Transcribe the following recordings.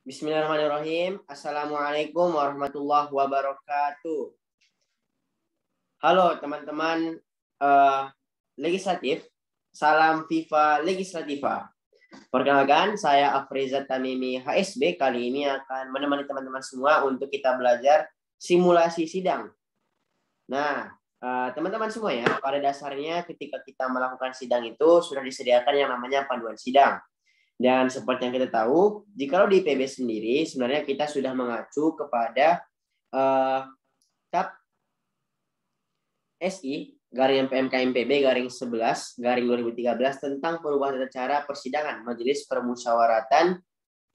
Bismillahirrahmanirrahim. Assalamualaikum warahmatullahi wabarakatuh. Halo teman-teman legislatif. Salam Viva Legislativa. Perkenalkan, saya Afriza Tamimi HSB. Kali ini akan menemani teman-teman semua untuk kita belajar simulasi sidang. Nah, teman-teman semua ya, pada dasarnya ketika kita melakukan sidang itu sudah disediakan yang namanya panduan sidang. Dan seperti yang kita tahu, jikalau di IPB sendiri, sebenarnya kita sudah mengacu kepada TAP SI garing PMK/MPB garing 11 garing 2013 tentang perubahan tata cara persidangan Majelis Permusyawaratan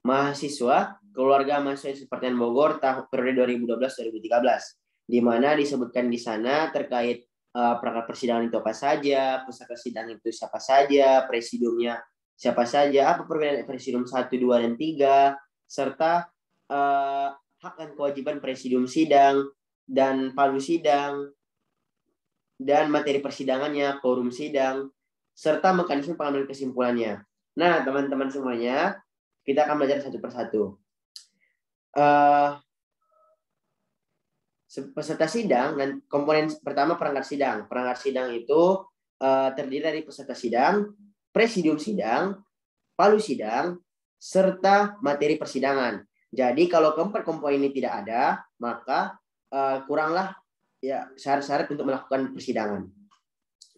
Mahasiswa Keluarga Mahasiswa Sepertian Bogor tahun periode 2012-2013, di mana disebutkan di sana terkait perangkat persidangan itu apa saja, peserta sidang itu siapa saja, presidiumnya siapa saja, apa perbedaan presidium 1, 2, dan 3, serta hak dan kewajiban presidium sidang dan palu sidang, dan materi persidangannya, quorum sidang, serta mekanisme pengambilan kesimpulannya. Nah, teman-teman semuanya, kita akan belajar satu persatu. Peserta sidang dan komponen pertama perangkat sidang. Perangkat sidang itu terdiri dari peserta sidang, presidium sidang, palu sidang, serta materi persidangan. Jadi kalau keempat komponen ini tidak ada, maka kuranglah ya syarat-syarat untuk melakukan persidangan.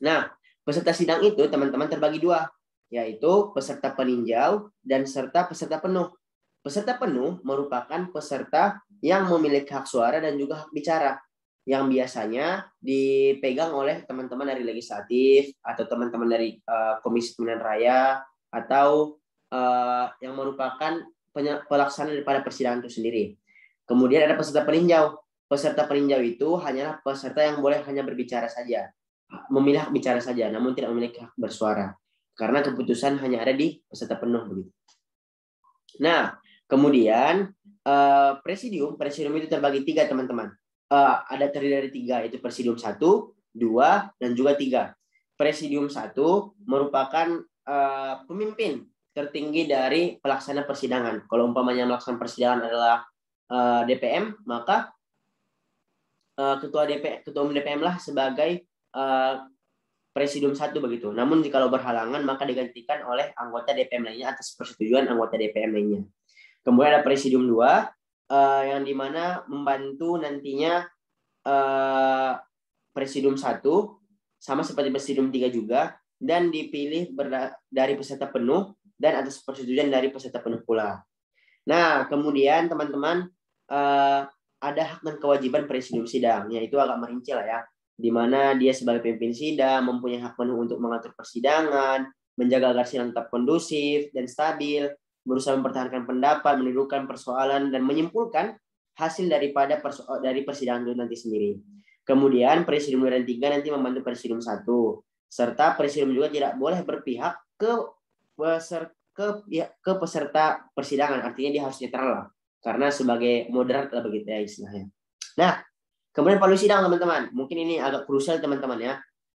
Nah, peserta sidang itu teman-teman terbagi dua, yaitu peserta peninjau dan serta peserta penuh. Peserta penuh merupakan peserta yang memiliki hak suara dan juga hak bicara, yang biasanya dipegang oleh teman-teman dari legislatif atau teman-teman dari Komisi Pemilihan Raya atau yang merupakan pelaksana daripada persidangan itu sendiri. Kemudian ada peserta peninjau. Peserta peninjau itu hanyalah peserta yang boleh hanya berbicara saja, memilih hak bicara saja, namun tidak memiliki hak bersuara, karena keputusan hanya ada di peserta penuh begitu. Nah, kemudian presidium itu terbagi tiga, teman-teman. Ada terdiri dari tiga, yaitu presidium 1, 2, dan juga 3. Presidium 1 merupakan pemimpin tertinggi dari pelaksana persidangan. Kalau umpamanya melaksanakan persidangan adalah DPM, maka ketua umum DPM lah sebagai presidium 1 begitu. Namun jika berhalangan maka digantikan oleh anggota DPM lainnya atas persetujuan anggota DPM lainnya. Kemudian ada presidium 2 yang dimana membantu nantinya presidium 1 sama seperti presidium 3 juga, dan dipilih dari peserta penuh dan atas persetujuan dari peserta penuh pula. Nah, kemudian teman-teman ada hak dan kewajiban presidium sidang, yaitu agak merinci lah ya, di mana dia sebagai pemimpin sidang mempunyai hak penuh untuk mengatur persidangan, menjaga agar sidang tetap kondusif dan stabil, berusaha mempertahankan pendapat, mendudukkan persoalan, dan menyimpulkan hasil dari persidangan itu nanti sendiri. Kemudian presidium 2 dan 3 nanti membantu presidium 1, serta presidium juga tidak boleh berpihak ke peserta persidangan, artinya dia harus netral lah, karena sebagai moderat lah begitu ya istilahnya. Nah, kemudian palu sidang, teman-teman, mungkin ini agak krusial teman-teman ya.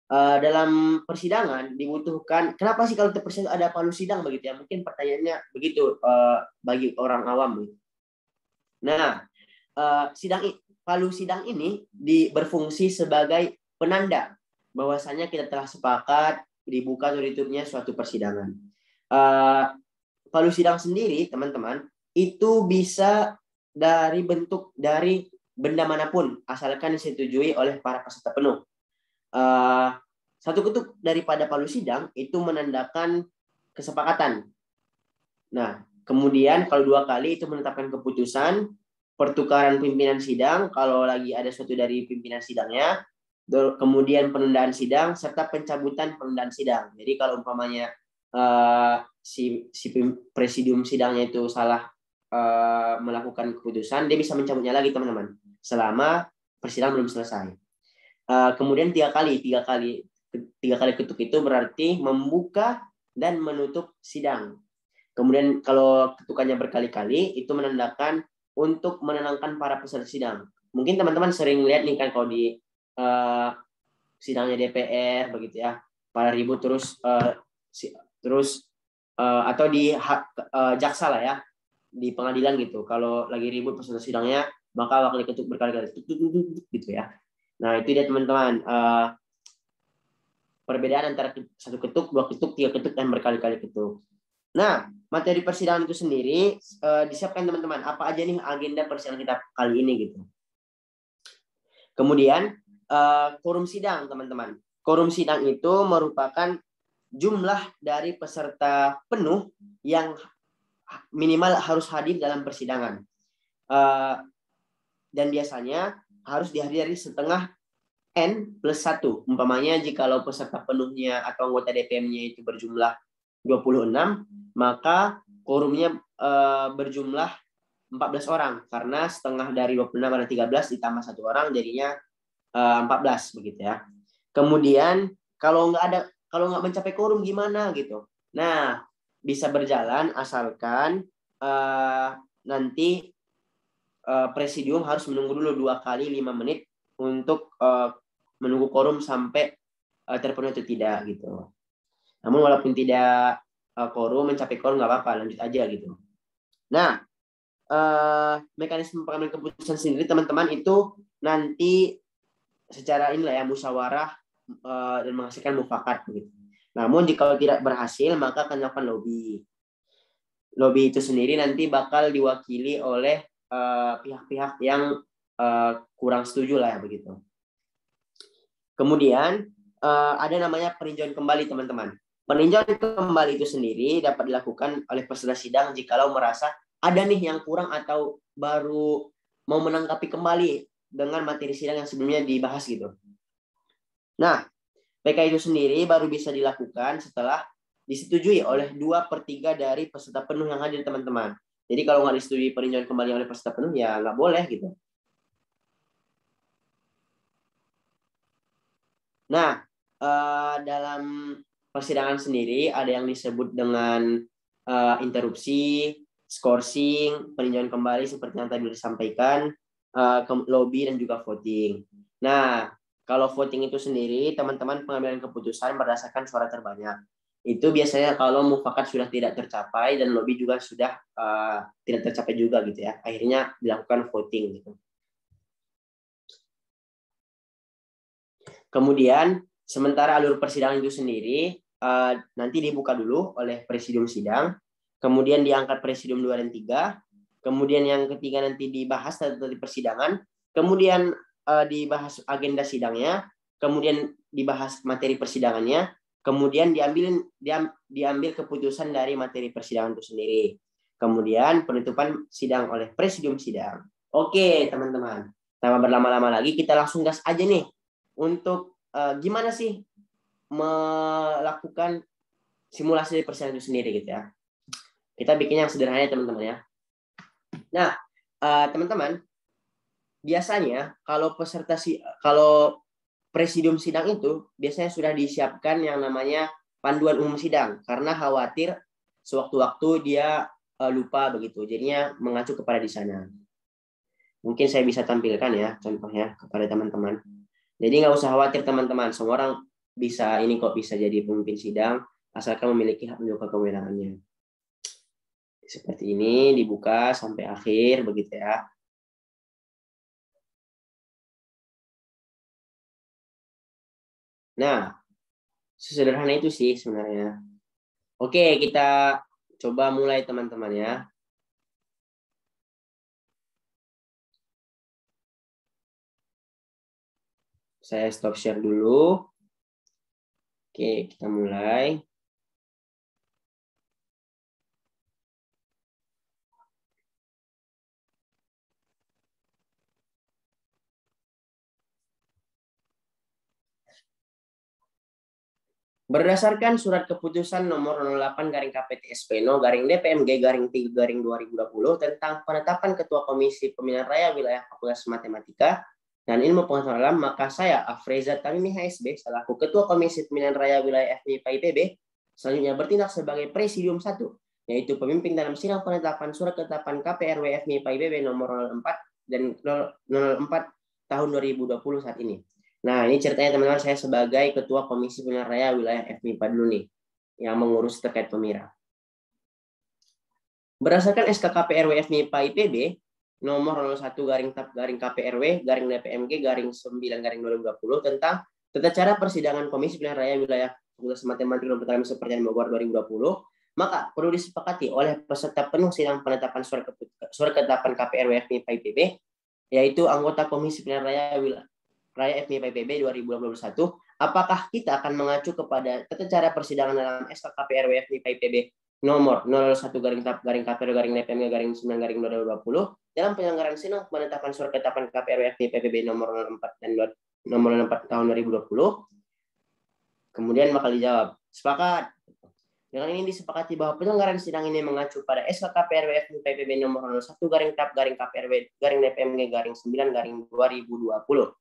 Dalam persidangan dibutuhkan, kenapa sih kalau persidangan ada palu sidang begitu ya? Mungkin pertanyaannya begitu bagi orang awam. Nah, palu sidang ini berfungsi sebagai penanda bahwasanya kita telah sepakat dibuka atau ditutupnya suatu persidangan. Palu sidang sendiri, teman-teman, itu bisa dari bentuk dari benda manapun asalkan disetujui oleh para peserta penuh. Satu ketuk daripada palu sidang itu menandakan kesepakatan. Nah, kemudian kalau 2 kali itu menetapkan keputusan, pertukaran pimpinan sidang kalau lagi ada suatu dari pimpinan sidangnya, kemudian penundaan sidang serta pencabutan penundaan sidang. Jadi kalau umpamanya si presidium sidangnya itu salah melakukan keputusan, dia bisa mencabutnya lagi, teman-teman, selama persidangan belum selesai. Kemudian 3 kali ketuk itu berarti membuka dan menutup sidang. Kemudian kalau ketukannya berkali-kali itu menandakan untuk menenangkan para peserta sidang. Mungkin teman-teman sering lihat nih kan kalau di sidangnya DPR begitu ya, para ribut terus atau di jaksa lah ya, di pengadilan gitu. Kalau lagi ribut peserta sidangnya, maka wakil ketuk berkali-kali gitu ya. Nah, itu dia teman-teman. Perbedaan antara satu ketuk, dua ketuk, tiga ketuk, dan berkali-kali ketuk. Nah, materi persidangan itu sendiri disiapkan teman-teman. Apa aja nih agenda persidangan kita kali ini gitu. Kemudian quorum sidang teman-teman. Quorum sidang itu merupakan jumlah dari peserta penuh yang minimal harus hadir dalam persidangan. Dan biasanya harus dihadiri setengah N+1. Umpamanya jikalau peserta penuhnya atau anggota DPM-nya itu berjumlah 26, maka quorumnya berjumlah 14 orang. Karena setengah dari 26 ada 13 ditambah 1 orang jadinya 14 begitu ya. Kemudian kalau nggak mencapai quorum gimana gitu. Nah, bisa berjalan asalkan nanti presidium harus menunggu dulu 2 kali 5 menit untuk menunggu quorum sampai terpenuhi atau tidak gitu. Namun walaupun tidak quorum, mencapai quorum nggak apa-apa, lanjut aja gitu. Nah, mekanisme pengambilan keputusan sendiri teman-teman itu nanti secara inilah ya musyawarah dan menghasilkan mufakat begitu. Namun jika tidak berhasil maka akan dilakukan lobby. Lobby itu sendiri nanti bakal diwakili oleh pihak-pihak yang kurang setuju lah ya begitu. Kemudian ada namanya peninjauan kembali teman-teman. Peninjauan kembali itu sendiri dapat dilakukan oleh peserta sidang jikalau merasa ada nih yang kurang atau baru mau menanggapi kembali dengan materi sidang yang sebelumnya dibahas gitu. Nah, PK itu sendiri baru bisa dilakukan setelah disetujui oleh 2/3 dari peserta penuh yang hadir teman-teman. Jadi kalau nggak disetujui peninjauan kembali oleh peserta penuh ya nggak boleh gitu. Nah, dalam persidangan sendiri ada yang disebut dengan interupsi, skorsing, peninjauan kembali seperti yang tadi disampaikan, lobby dan juga voting. Nah, kalau voting itu sendiri, teman-teman pengambilan keputusan berdasarkan suara terbanyak. Itu biasanya kalau mufakat sudah tidak tercapai dan lobby juga sudah tidak tercapai juga gitu ya. Akhirnya dilakukan voting gitu. Kemudian sementara alur persidangan itu sendiri nanti dibuka dulu oleh presidium sidang, kemudian diangkat presidium 2 dan 3, kemudian yang ketiga nanti dibahas tadi persidangan, kemudian dibahas agenda sidangnya, kemudian dibahas materi persidangannya, kemudian diambil keputusan dari materi persidangan itu sendiri. Kemudian penutupan sidang oleh presidium sidang. Oke, teman-teman. Tanpa berlama-lama lagi, kita langsung gas aja nih untuk gimana sih melakukan simulasi persidangan itu sendiri gitu ya. Kita bikin yang sederhana ya teman-teman ya. Nah, teman-teman, biasanya kalau kalau presidium sidang itu biasanya sudah disiapkan yang namanya panduan umum sidang karena khawatir sewaktu-waktu dia lupa begitu. Jadinya mengacu kepada di sana. Mungkin saya bisa tampilkan ya contohnya kepada teman-teman. Jadi nggak usah khawatir teman-teman, semua orang bisa jadi pemimpin sidang asalkan memiliki hak menunjukkan kewenangannya. Seperti ini dibuka sampai akhir begitu ya. Nah, sesederhana itu sih sebenarnya. Oke, kita coba mulai teman-teman ya. Saya stop share dulu. Oke, kita mulai. Berdasarkan surat keputusan nomor 08/KPTSPNO/DPMG/3/2020 tentang penetapan Ketua Komisi Pemilihan Raya Wilayah Fakultas Matematika dan Ilmu Pengetahuan Alam, maka saya, Afreza Tamimi HSB, selaku Ketua Komisi Pemilihan Raya Wilayah FMIPA IPB, selanjutnya bertindak sebagai Presidium 1, yaitu pemimpin dalam sidang penetapan surat ketetapan KPRW FMIPA IPB nomor 04 dan 04 tahun 2020 saat ini. Nah, ini ceritanya teman-teman, saya sebagai Ketua Komisi Pemilihan Raya Wilayah FMIPA dulu nih, yang mengurus terkait pemira. Berdasarkan SKKP RW FMIPA IPB nomor 01-KPRW-DPMG-9-2020 tentang tata cara persidangan Komisi Pemilihan Raya Wilayah Fakultas Matematika dan Pertanian Seperti Bogor 2020, maka perlu disepakati oleh peserta penuh sidang penetapan surat ketetapan KPRW FMIPA IPB, yaitu anggota Komisi Pemilihan Raya FMIPA IPB 2021, apakah kita akan mengacu kepada tata cara persidangan dalam SKKP RW FMIPA IPB nomor 01-DPMG-9-2020 dalam penyelenggaraan sidang penetapan surat ketetapan KPRW FMIPA IPB nomor 04 dan nomor 4 tahun 2020. Kemudian bakal dijawab, sepakat. Dengan ini disepakati bahwa penyelenggaraan sidang ini mengacu pada SKKP RW FMIPA IPB nomor 01-KPRW-DPMG-9-2020.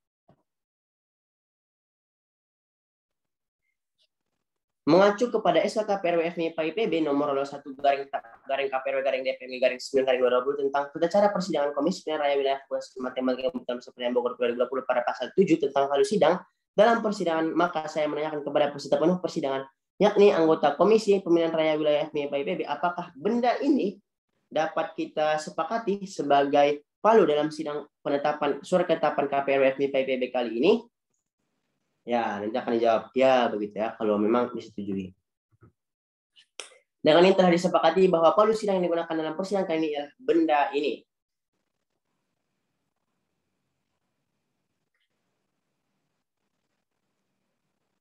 Mengacu kepada SKKP RW FMIPA IPB nomor 01-KPRW-DPMG-9-2020 tentang tata cara persidangan Komisi Pemilihan Raya Wilayah Fakultas Matematika dan Pertanian Bogor 2020 pada pasal 7 tentang halu sidang dalam persidangan, maka saya menanyakan kepada peserta penuh persidangan, yakni anggota Komisi Pemilihan Raya Wilayah FMIPA IPB, apakah benda ini dapat kita sepakati sebagai palu dalam sidang penetapan surat ketetapan KPRW FMIPA IPB kali ini? Ya, nanti akan dijawab ya begitu ya, kalau memang disetujui. Dengan ini telah disepakati bahwa palu sidang yang digunakan dalam persidangan kali ini adalah benda ini.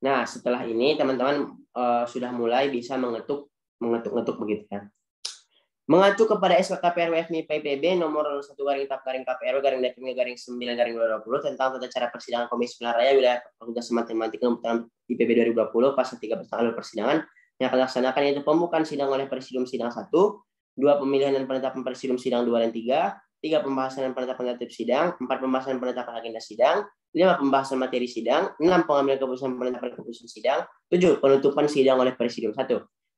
Nah, setelah ini teman-teman sudah mulai bisa mengetuk begitu ya. Mengacu kepada SKKP RW FMIPA IPB nomor 1-KPRW-DPMG-9-2020 tentang tata cara persidangan Komisi Pemilihan Raya Wilayah Fakultas Matematika dan IPB 2020 pasal 3 alur persidangan yang akan dilaksanakan, yaitu pembukaan sidang oleh Presidium Sidang 1, 2 pemilihan dan penetapan Presidium Sidang 2 dan 3, 3 pembahasan dan penetapan tertib sidang, 4 pembahasan dan penetapan agenda sidang, 5 pembahasan materi sidang, 6 pengambilan keputusan penetapan keputusan sidang, 7 penutupan sidang oleh Presidium 1.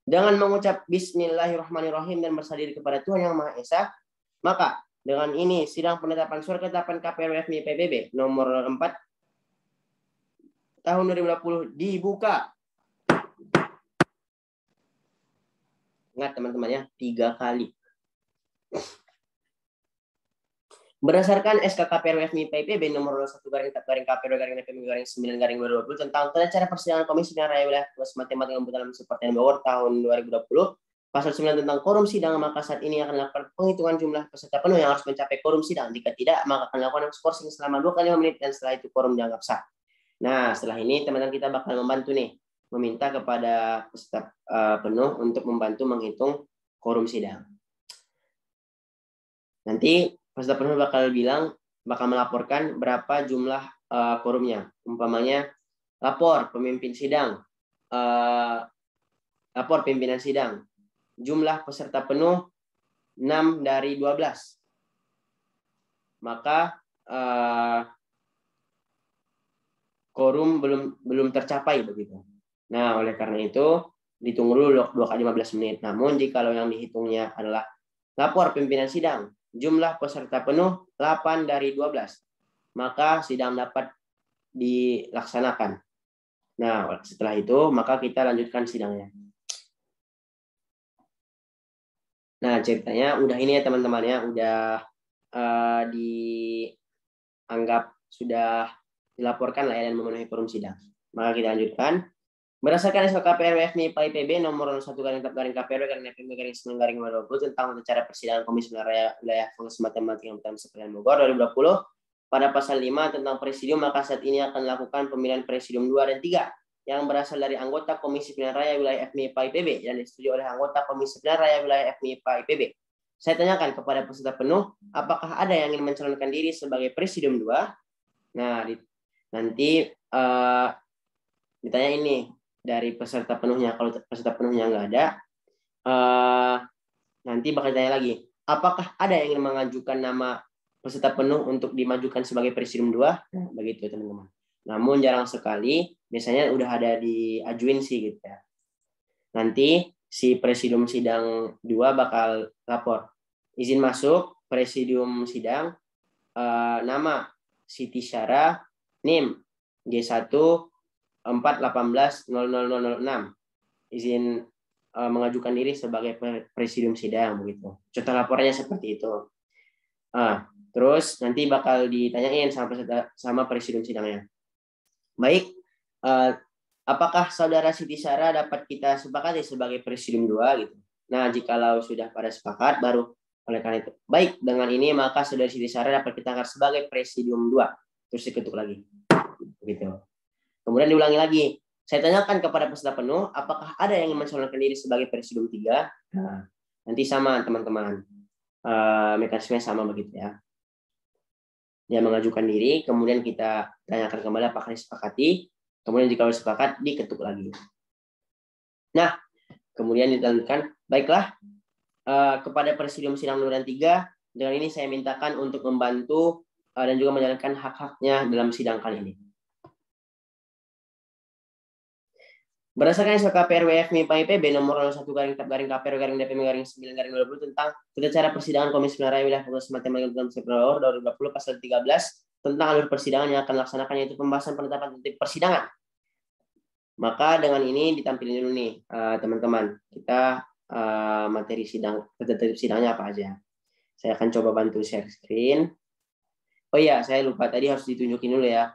Dengan mengucap Bismillahirrahmanirrahim dan berserah diri kepada Tuhan Yang Maha Esa, maka dengan ini sidang penetapan surat ketetapan KPRW FMIPA IPB nomor 4 tahun 2020 dibuka. Ingat teman-teman ya, 3 kali. Berdasarkan SKKP RW FMIPA IPB nomor 01-KPRW-DPMG-9-2020 tentang tata cara persidangan Komisi Pemilihan Raya Wilayah Fakultas Matematika dan Pertanian Seperti Bogor tahun 2020, pasal 9 tentang quorum sidang, maka saat ini akan dilakukan penghitungan jumlah peserta penuh yang harus mencapai quorum sidang. Jika tidak, maka akan dilakukan skorsing selama 2 kali 5 menit dan setelah itu quorum dianggap sah. Nah, setelah ini teman-teman kita bakal membantu nih, meminta kepada peserta penuh untuk membantu menghitung quorum sidang. Nanti peserta penuh bakal melaporkan berapa jumlah quorumnya. Umpamanya lapor pemimpin sidang, lapor pimpinan sidang. Jumlah peserta penuh 6 dari 12. Maka quorum belum tercapai begitu. Nah, oleh karena itu ditunggu dulu 2 kali 15 menit. Namun jika yang dihitungnya adalah lapor pimpinan sidang, jumlah peserta penuh 8 dari 12, maka sidang dapat dilaksanakan. Nah, setelah itu maka kita lanjutkan sidangnya. Nah, ceritanya udah ini ya teman-teman ya, udah dianggap sudah dilaporkan lah ya dan memenuhi quorum sidang. Maka kita lanjutkan. Berdasarkan SKKP RW FMIPA IPB nomor 1-KPRW-9-2020 tentang cara persidangan Komisi Pemilihan Raya Wilayah Fakultas Matematika dan Pertanian Bogor 2020 pada pasal 5 tentang presidium, maka saat ini akan dilakukan pemilihan presidium 2 dan 3 yang berasal dari anggota Komisi Pemilihan Raya Wilayah FMIPA IPB dan disetujui oleh anggota Komisi Pemilihan Raya Wilayah FMIPA IPB. Saya tanyakan kepada peserta penuh, apakah ada yang ingin mencalonkan diri sebagai presidium 2? Nah, nanti ditanya ini dari peserta penuhnya. Kalau peserta penuhnya nggak ada, nanti bakal ditanya lagi, apakah ada yang ingin mengajukan nama peserta penuh untuk dimajukan sebagai presidium 2? Begitu teman-teman. Namun jarang sekali, biasanya udah ada diajuin sih gitu ya. Nanti si presidium sidang 2 bakal lapor izin masuk presidium sidang, nama Siti Syara, NIM G1 4180006, izin mengajukan diri sebagai presidium sidang begitu. Contoh laporannya seperti itu. Terus nanti bakal ditanyain sama presidium sidangnya. Baik, apakah saudara Siti Sarah dapat kita sepakati sebagai presidium 2 gitu. Nah, jikalau sudah pada sepakat baru oleh karena itu. Baik, dengan ini maka saudara Siti Sarah dapat kita angkat sebagai presidium 2. Terus diketuk lagi. Begitu. Kemudian diulangi lagi. Saya tanyakan kepada peserta penuh, apakah ada yang ingin mencalonkan diri sebagai presidium 3? Nah, nanti sama teman-teman. Mekanismenya sama begitu ya. Dia mengajukan diri, kemudian kita tanyakan kembali apakah disepakati, kemudian jika sepakat diketuk lagi. Nah, kemudian dilanjutkan, baiklah kepada presidium sidang 2 dan 3, dengan ini saya mintakan untuk membantu dan juga menjalankan hak-haknya dalam sidang kali ini. Berdasarkan SKP RW FMIPA IPB nomor 01/KPRW/DPM/9/2020 tentang tata cara persidangan Komisi Pemilihan Raya Wilayah Fakultas Matematika dan September 2020 pasal 13 tentang alur persidangan yang akan dilaksanakan, yaitu pembahasan penetapan tertib persidangan. Maka dengan ini ditampilkan dulu nih teman-teman, kita materi sidang, tertib sidangnya apa aja. Saya akan coba bantu share screen. Oh iya, saya lupa tadi harus ditunjukin dulu ya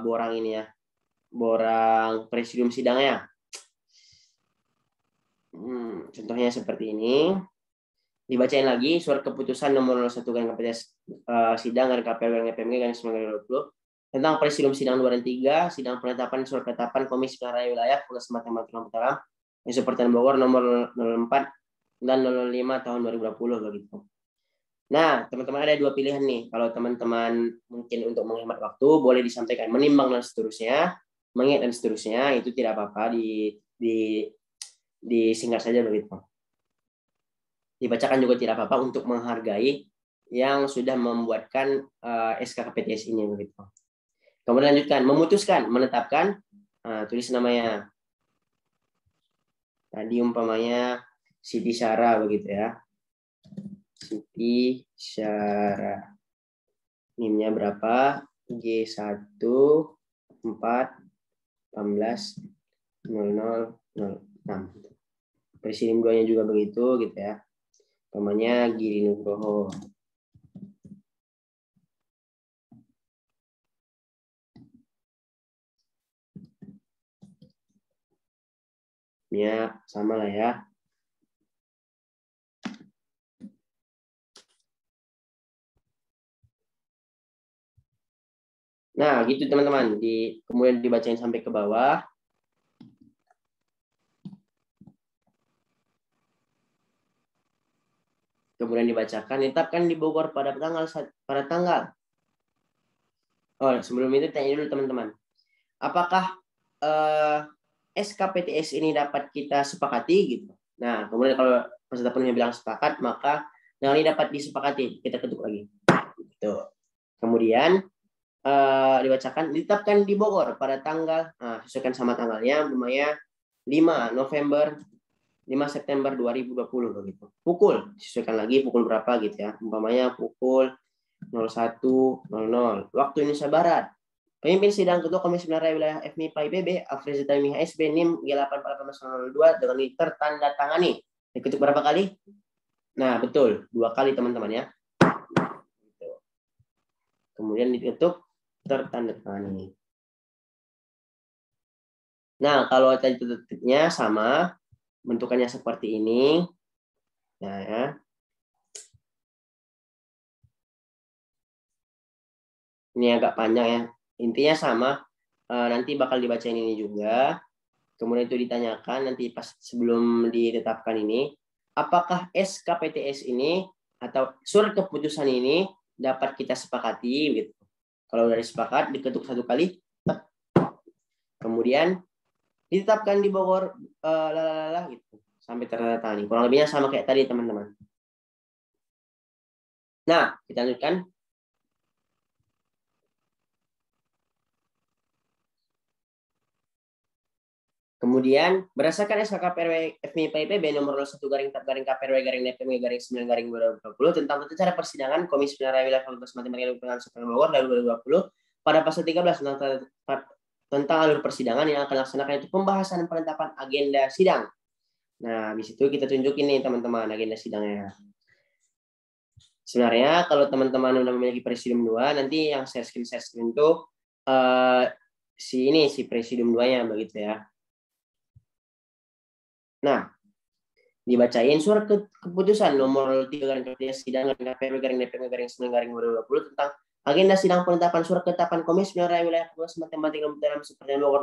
borang ini ya. Borang presidium sidangnya. Contohnya seperti ini. Dibacain lagi surat keputusan nomor 01/KPTS sidang KPRW/PMG/9/2020 tentang presidium sidang 2 dan 3, sidang penetapan surat ketetapan Komisi Pemilihan Raya Wilayah Fakultas Matematika Mataram yang Superten Bogor nomor 04 dan 05 tahun 2020 begitu. Nah, teman-teman ada 2 pilihan nih. Kalau teman-teman mungkin untuk menghemat waktu boleh disampaikan menimbang dan seterusnya, mengingat dan seterusnya, itu tidak apa-apa, disingkat saja begitu. Dibacakan juga tidak apa-apa untuk menghargai yang sudah membuatkan SK KPTS ini begitu. Kemudian lanjutkan, memutuskan, menetapkan, tulis namanya. Tadi umpamanya Siti Sarah begitu ya. Siti Sarah. NIM-nya berapa? G1 4 18 0006. Presidium 2-nya juga begitu gitu ya. Namanya Giri Nugroho. Ya, sama lah ya. Nah, gitu teman-teman. Kemudian dibacain sampai ke bawah. Kemudian dibacakan, ditetapkan di Bogor pada tanggal. Oh, sebelum itu tanya dulu teman-teman. Apakah SKPTS ini dapat kita sepakati gitu? Nah, kemudian kalau peserta penuhnya bilang sepakat, maka dengan ini dapat disepakati. Kita ketuk lagi. Gitu. Kemudian dibacakan, ditetapkan di Bogor pada tanggal, sesuaikan sama tanggalnya, umpamanya 5 September 2020 begitu. Pukul, disesuaikan lagi pukul berapa gitu ya. Umpamanya pukul 01.00 waktu Indonesia Barat. Pemimpin sidang ketua Komisi Pemilihan Raya Wilayah FMIPA IPB Afrizita MIHSB NIM G84802 dengan tertanda tangani. Diketuk berapa kali? Nah, betul, 2 kali teman-teman ya. Kemudian diketuk tertanda tangani. Nah, kalau tadi tertibnya sama, bentukannya seperti ini. Nah, ya. Ini agak panjang ya. Intinya sama. Nanti bakal dibacain ini juga. Kemudian itu ditanyakan nanti pas sebelum ditetapkan ini, apakah SKPTS ini atau surat keputusan ini dapat kita sepakati gitu. Kalau dari sepakat diketuk 1 kali, kemudian ditetapkan di Bogor gitu sampai tertanda. Kurang lebihnya sama kayak tadi teman-teman. Nah, kita lanjutkan. Kemudian berdasarkan SKKPRW FMIPA IPB nomor 01/KPRW/DPM/9/2020 tentang tata cara persidangan Komisi Pemilihan Raya Wilayah Fakultas Matematika dan September Bogor 2020 pada pasal 13 tentang alur persidangan yang akan dilaksanakan, itu pembahasan penetapan agenda sidang. Nah, habis itu kita tunjukin nih teman-teman agenda sidangnya. Sebenarnya kalau teman-teman udah memiliki presidium 2, nanti yang share screen itu si presidium 2-nya begitu ya. Nah, dibacain surat keputusan nomor 3 sidang KPRW-DPR-9/2020 tentang agenda sidang penetapan surat ketetapan Komisi Pemilihan Raya Wilayah Provinsi Matematika dalam Seperti nomor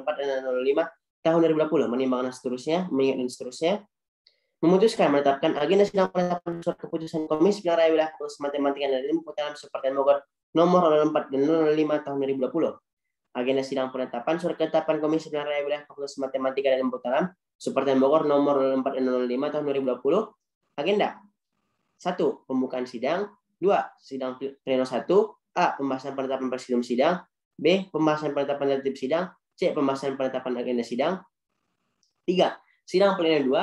04 dan 05 tahun 2020 menimbang dan seterusnya, mengingat dan seterusnya, memutuskan menetapkan agenda sidang penetapan surat keputusan Komisi Pemilihan Raya Wilayah Provinsi Matematika dan Ilmu Pengetahuan Seperti Bogor nomor 04 dan 05 tahun 2020. Agenda sidang penetapan surat ketetapan Komisi Pemilihan Raya Wilayah Fakultas Matematika dan Ilmu Pengetahuan Seperti Bogor nomor 04 dan 05 tahun 2020. Agenda 1. Pembukaan sidang. 2. Sidang pleno 1. A. Pembahasan penetapan presidium sidang. B. Pembahasan penetapan tertib sidang. C. Pembahasan penetapan agenda sidang. 3. Sidang pleno 2.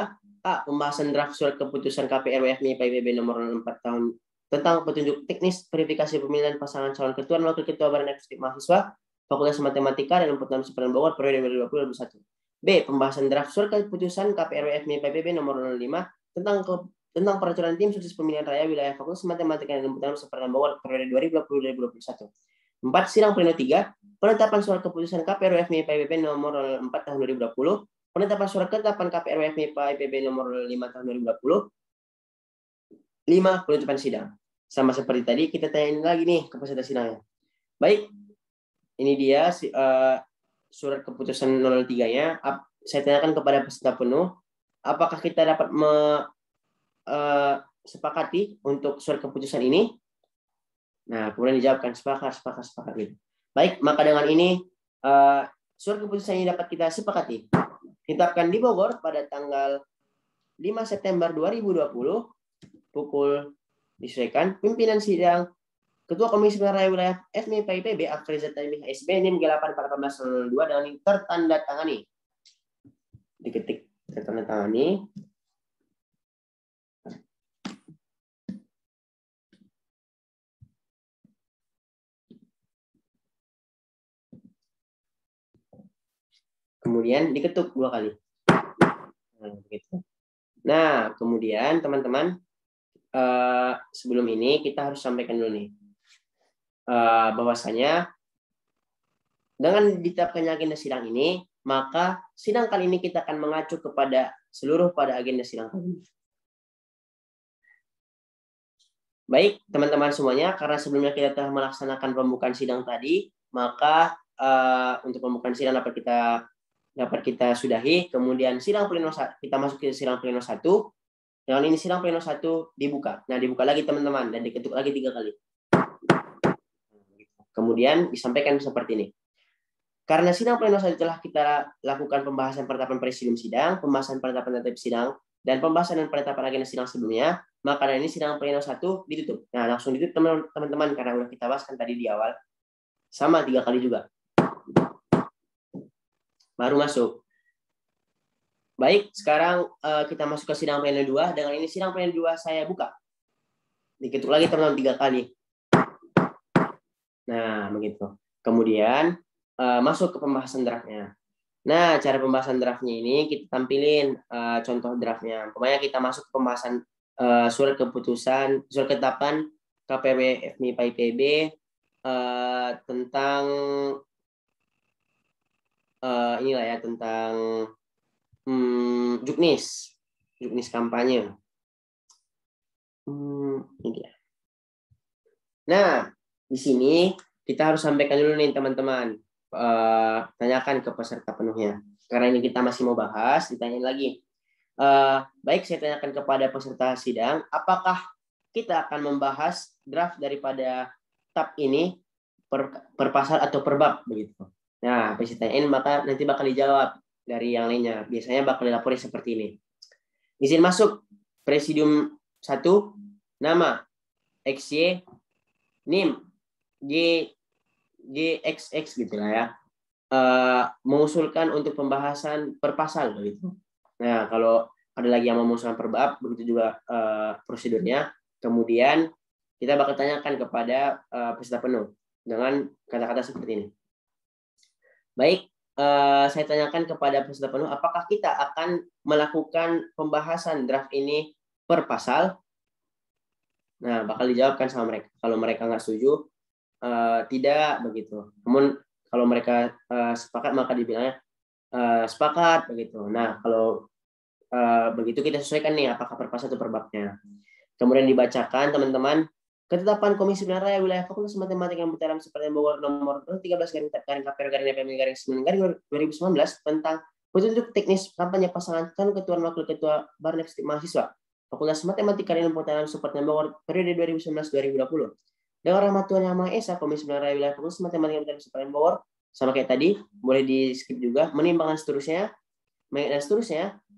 A. Pembahasan draft surat keputusan KPRW FMI PIBB nomor 04 tahun tentang petunjuk teknis verifikasi pemilihan pasangan calon ketua dan wakil ketua Badan Eksekutif Mahasiswa Fakultas Matematika dan Ilmu Pengetahuan Seperti Bogor periode 2020-2021. B. Pembahasan draft surat keputusan KPRW FMI PIBB nomor 05 tentang peraturan tim sukses pemilihan raya wilayah Fakultas Matematika dan Ilmu Pengetahuan Seperti Bogor periode 2020-2021. 4. Sidang pleno 3. Penetapan surat keputusan KPRW FMI PIBB nomor 4 tahun 2020. Penetapan surat ketetapan KPRW FMI PIBB nomor 5 tahun 2020. 5. Penutupan sidang. Sama seperti tadi, kita tanyain lagi nih ke peserta sidangnya. Baik, ini dia surat keputusan 03-nya. Saya tanyakan kepada peserta penuh, apakah kita dapat sepakati untuk surat keputusan ini? Nah, kemudian dijawabkan sepakat gitu. Baik, maka dengan ini surat keputusan ini dapat kita sepakati. Ditetapkan di Bogor pada tanggal 5 September 2020 pukul disesuaikan pimpinan sidang Ketua Komisi Pemilihan Raya Wilayah FMI PIBB Afrizat Taimih SB NIM 8/18/02 dengan tertanda tangani. Diketik tertanda tangani. Kemudian diketuk 2 kali. Nah, begitu. Nah, kemudian teman-teman, sebelum ini kita harus sampaikan dulu nih, bahwasanya dengan ditetapkannya agenda sidang ini, maka sidang kali ini kita akan mengacu kepada seluruh pada agenda sidang kali ini. Baik, teman-teman semuanya, karena sebelumnya kita telah melaksanakan pembukaan sidang tadi, maka untuk pembukaan sidang dapat kita sudahi. Kemudian sidang pleno kita masuk ke sidang pleno 1. Dengan ini sidang pleno 1 dibuka. Nah, dibuka lagi teman-teman dan diketuk lagi 3 kali. Kemudian disampaikan seperti ini. Karena sidang pleno 1 telah kita lakukan pembahasan penetapan presidium sidang, pembahasan penetapan tertib sidang, dan pembahasan dan penetapan agenda sidang sebelumnya, maka dari ini sidang pleno 1 ditutup. Nah, langsung ditutup teman-teman karena sudah kita bahaskan tadi di awal. Sama 3 kali juga. Baru masuk. Baik, sekarang kita masuk ke sidang pleno 2. Dengan ini sidang pleno 2 saya buka. Diketuk lagi teman-teman 3 kali. Nah, begitu. Kemudian masuk ke pembahasan draftnya. Nah, cara pembahasan draftnya ini kita tampilin contoh draftnya. Pokoknya kita masuk ke pembahasan surat ketetapan KPRW FMI PIBB tentang inilah ya, tentang juknis kampanye. Ini dia. Nah, di sini kita harus sampaikan dulu nih teman-teman, tanyakan ke peserta penuhnya. Karena ini kita masih mau bahas, ditanyain lagi. Baik, saya tanyakan kepada peserta sidang, apakah kita akan membahas draft daripada tab ini per pasal atau per bab begitu. Nah, peserta tanyain maka nanti bakal dijawab dari yang lainnya. Biasanya bakal dilaporin seperti ini. Izin masuk presidium 1, nama XY, NIM GXX gitu lah ya. Mengusulkan untuk pembahasan per pasal begitu. Nah, kalau ada lagi yang mengusulkan per bab, begitu juga prosedurnya. Kemudian kita bakal tanyakan kepada peserta penuh dengan kata-kata seperti ini. Baik, saya tanyakan kepada peserta penuh, apakah kita akan melakukan pembahasan draft ini per pasal? Nah, bakal dijawabkan sama mereka. Kalau mereka nggak setuju, tidak begitu. Namun kalau mereka sepakat, maka dibilangnya sepakat begitu. Nah, kalau begitu kita sesuaikan nih apakah per pasal atau per babnya. Kemudian dibacakan teman-teman ketetapan Komisi Pemilihan Raya Wilayah Fakultas Matematika dan Budaya Seperti Bogor nomor 13 garing KPR garing DPM garing 9 garing 2019 tentang petunjuk teknis kampanye pasangan calon ketua dan wakil ketua Badan Eksekutif Mahasiswa Fakultas Matematika dan Budaya Seperti Bogor periode 2019-2020. Dengan rahmat Tuhan Yang Maha Esa, Komisi Pemilihan Raya Wilayah Fakultas Matematika dan Budaya Seperti Bogor sama kayak tadi, boleh di skip juga, menimbang dan seterusnya,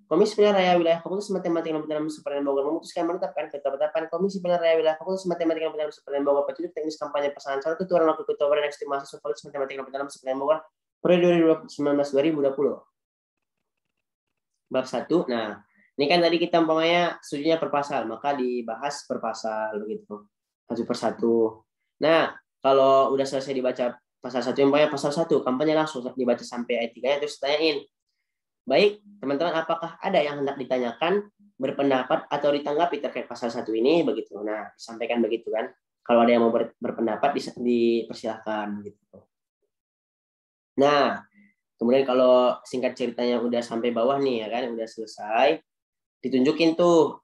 Komisi Pemilihan Raya Wilayah Fakultas Matematika dan Budaya Seperti Bogor memutuskan menetapkan ketetapan Komisi Pemilihan Raya Wilayah Fakultas Matematika dan Budaya Seperti Bogor petunjuk teknis kampanye pasangan calon ketua dan wakil ketua Badan Eksekutif Mahasiswa Fakultas Matematika dan Budaya Seperti Bogor periode 2019-2020. Bab 1. Nah, ini kan tadi kita umpamanya studinya per pasal, maka dibahas per pasal begitu. Satu per satu. Nah, kalau udah selesai dibaca pasal 1, umpamanya pasal 1, kampanye langsung dibaca sampai ayat 3-nya, terus tanyain. Baik, teman-teman, apakah ada yang hendak ditanyakan, berpendapat, atau ditanggapi terkait pasal 1 ini? Begitu. Nah, disampaikan begitu kan. Kalau ada yang mau berpendapat, dipersilahkan. Gitu. Nah, kemudian kalau singkat ceritanya udah sampai bawah nih, ya kan, udah selesai, ditunjukin tuh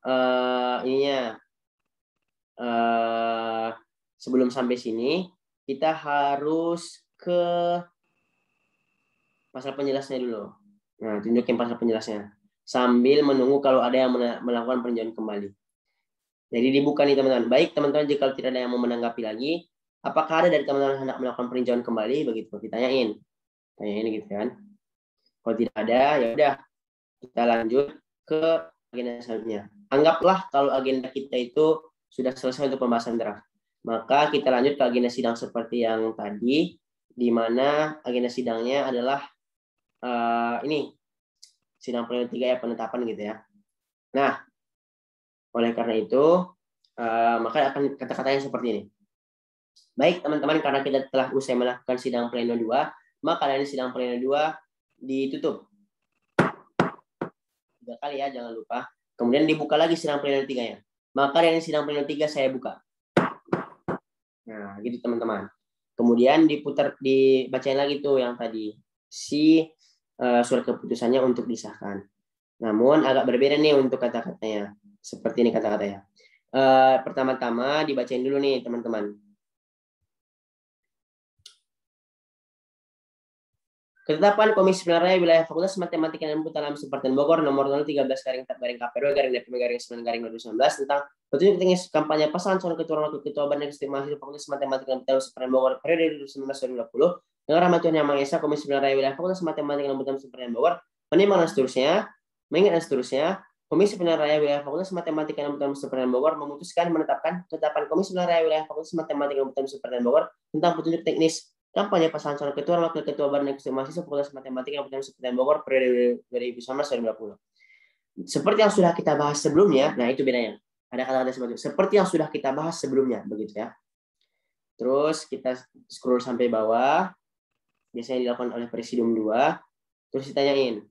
ininya. Sebelum sampai sini, kita harus ke pasal penjelasnya dulu. Nah, tunjukin pasal penjelasnya. Sambil menunggu kalau ada yang melakukan peninjauan kembali. Jadi dibuka nih teman-teman. Baik teman-teman, jika tidak ada yang mau menanggapi lagi, apakah ada dari teman-teman hendak melakukan peninjauan kembali? Begitu, ditanyain. Tanyain gitu kan. Kalau tidak ada, ya udah kita lanjut ke agenda selanjutnya. Anggaplah kalau agenda kita itu sudah selesai untuk pembahasan draft. Maka kita lanjut ke agenda sidang seperti yang tadi, di mana agenda sidangnya adalah ini sidang pleno 3 ya, penetapan gitu ya. Nah, oleh karena itu maka akan kata-katanya seperti ini. Baik teman-teman, karena kita telah usai melakukan sidang pleno 2, maka dari sidang pleno 2 ditutup 3 kali ya, jangan lupa. Kemudian dibuka lagi sidang pleno 3-nya. Maka dari sidang pleno 3 saya buka. Nah, gitu teman-teman. Kemudian dibacain lagi tuh yang tadi si surat keputusannya untuk disahkan. Namun agak berbeda nih untuk kata-katanya. Seperti ini kata-katanya. Pertama-tama dibacain dulu nih teman-teman. Ketetapan Komisi Pemilihan Raya Wilayah Fakultas Matematika dan Budaya Seperti Bogor nomor 013 garing KPR garing DPM garing 9 garing 2019 tentang petunjuk teknis kampanye pasangan calon ketua dan wakil ketua Badan Eksekutif Mahasiswa Fakultas Matematika dan Budaya Seperti Bogor periode 2019-2020 dengan rahmat Tuhan Yang Maha Esa, Komisi Pemilihan Raya Wilayah Fakultas Matematika dan Budaya Seperti Bogor menimbang dan seterusnya, mengingat dan seterusnya, Komisi Pemilihan Raya Wilayah Fakultas Matematika dan Budaya Seperti Bogor memutuskan menetapkan ketetapan Komisi Pemilihan Raya Wilayah Fakultas Matematika dan Budaya Seperti Bogor tentang petunjuk teknis kampanye pasangan calon ketua dan wakil ketua Badan Eksekutif Mahasiswa Fakultas Matematika dan Budaya Seperti Bogor periode 2019-2020. Seperti yang sudah kita bahas sebelumnya, nah itu bedanya. Ada kata-kata seperti itu. Seperti yang sudah kita bahas sebelumnya, begitu ya. Terus kita scroll sampai bawah, biasanya dilakukan oleh Presidium 2, terus ditanyain,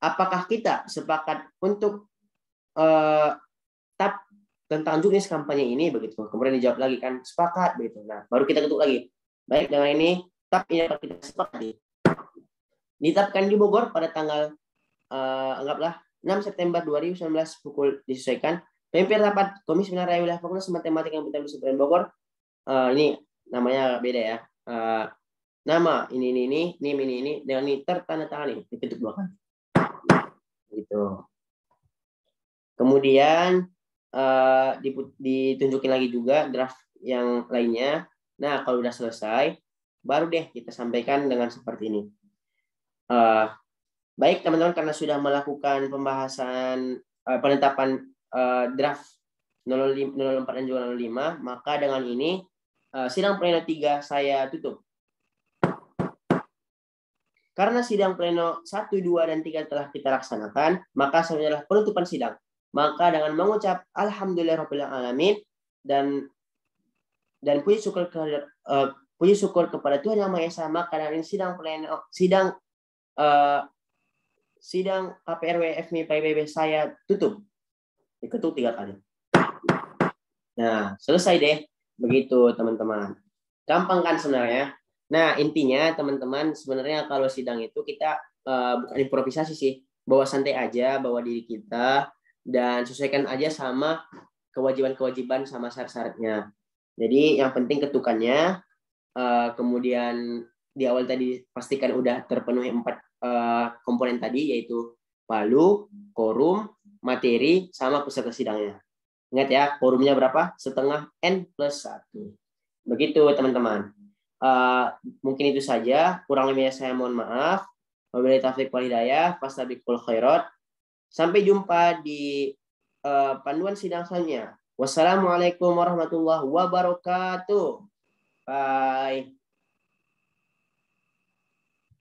apakah kita sepakat untuk tap tentang jenis kampanye ini, begitu. Kemudian dijawab lagi kan, sepakat, begitu. Nah, baru kita ketuk lagi. Baik, dengan ini, tap ini dapat kita sepakati. Ditetapkan di Bogor pada tanggal anggaplah 6 September 2019 pukul disesuaikan. Pemimpin rapat Komisi Pemilihan Raya Wilayah Fakultas Matematika dan Budaya Seperti Bogor. Ini namanya beda ya. Nama ini dengan ini tertandatangani diketuk 2 kali. Gitu. Kemudian ditunjukin lagi juga draft yang lainnya. Nah, kalau udah selesai, baru deh kita sampaikan dengan seperti ini. Baik teman-teman, karena sudah melakukan pembahasan penetapan draft 04 dan juga 05, maka dengan ini sidang pleno 3 saya tutup. Karena sidang pleno 1, 2, dan 3 telah kita laksanakan, maka sebenarnya penutupan sidang. Maka dengan mengucap Alhamdulillahirabbil alamin dan puji syukur kepada Tuhan Yang Maha Esa, maka dari sidang sidang KPRW FMI PBB saya tutup. Diketuk 3 kali. Nah, selesai deh. Begitu, teman-teman. Gampang kan sebenarnya? Nah, intinya teman-teman, sebenarnya kalau sidang itu kita bukan improvisasi sih. Bawa santai aja, bawa diri kita, dan sesuaikan aja sama kewajiban-kewajiban sama syarat-syaratnya. Jadi yang penting ketukannya, kemudian di awal tadi pastikan udah terpenuhi 4 komponen tadi, yaitu palu, quorum, materi, sama peserta sidangnya. Ingat ya, quorumnya berapa? Setengah N+1. Begitu teman-teman. Mungkin itu saja. Kurang lebihnya saya mohon maaf. Wabillahi taufiq wal hidayah. Fastabiqul khairat. Sampai jumpa di panduan sidang selanjutnya. Wassalamualaikum warahmatullahi wabarakatuh. Bye.